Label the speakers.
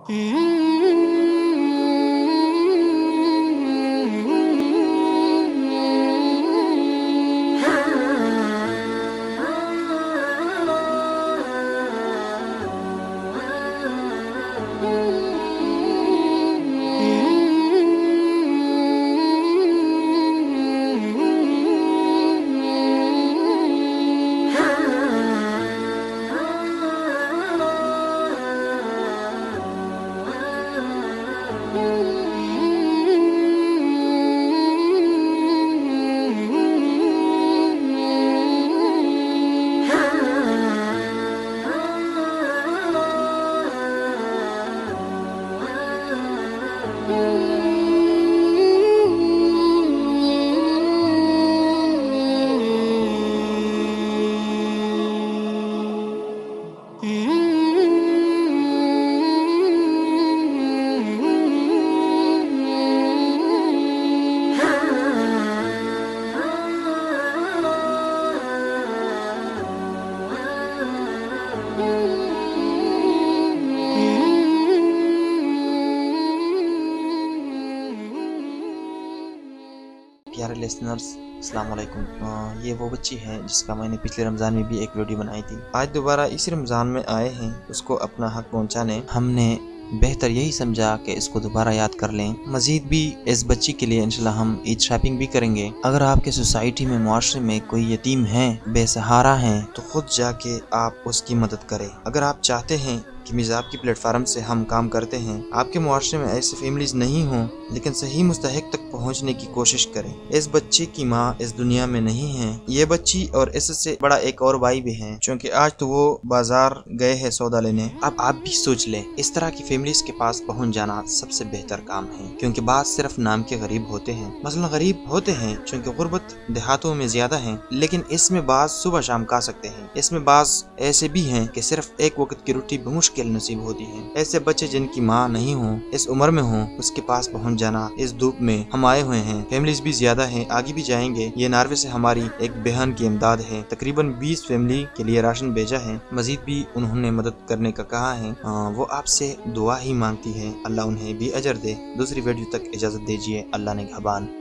Speaker 1: प्यारे लिसनर्स, अस्सलाम वालेकुम। ये वो बच्ची है जिसका मैंने पिछले रमज़ान में भी एक वीडियो बनाई थी। आज दोबारा इसी रमज़ान में आए हैं उसको अपना हक पहुंचाने। हमने बेहतर यही समझा कि इसको दोबारा याद कर लें। मजीद भी इस बच्ची के लिए इंशाल्लाह हम ईद शॉपिंग भी करेंगे। अगर आपके सोसाइटी में, मुआशरे में कोई यतीम है, बेसहारा है, तो खुद जाके आप उसकी मदद करें। अगर आप चाहते हैं कि मिज़ाब की प्लेटफार्म से हम काम करते हैं, आपके मुआशरे में ऐसे फैमिलीज नहीं हों लेकिन सही मुस्तहिक तक पहुंचने की कोशिश करें। इस बच्चे की माँ इस दुनिया में नहीं है। ये बच्ची और इससे बड़ा एक और भाई भी है, क्योंकि आज तो वो बाजार गए हैं सौदा लेने। अब आप भी सोच लें, इस तरह की फैमिलीज के पास पहुंच जाना सबसे बेहतर काम है, क्योंकि बात सिर्फ नाम के गरीब होते हैं। मसलन गरीब होते हैं क्योंकि गुर्बत देहातों में ज्यादा है, लेकिन इसमें बाज सुबह शाम खा सकते हैं। इसमें बाज ऐसे भी हैं कि सिर्फ एक वक्त की रोटी मुश्किल नसीब होती है। ऐसे बच्चे जिनकी माँ नहीं हो, इस उम्र में हो, उसके पास पहुंच जाना। इस धूप में हम आए हुए हैं, फैमिलीज भी ज्यादा हैं, आगे भी जाएंगे। ये नार्वे से हमारी एक बहन की इमदाद है, तकरीबन 20 फैमिली के लिए राशन भेजा है। मजीद भी उन्होंने मदद करने का कहा है। वो आपसे दुआ ही मांगती है, अल्लाह उन्हें भी अजर दे। दूसरी वीडियो तक इजाजत दीजिए। अल्लाह ने निगहबान।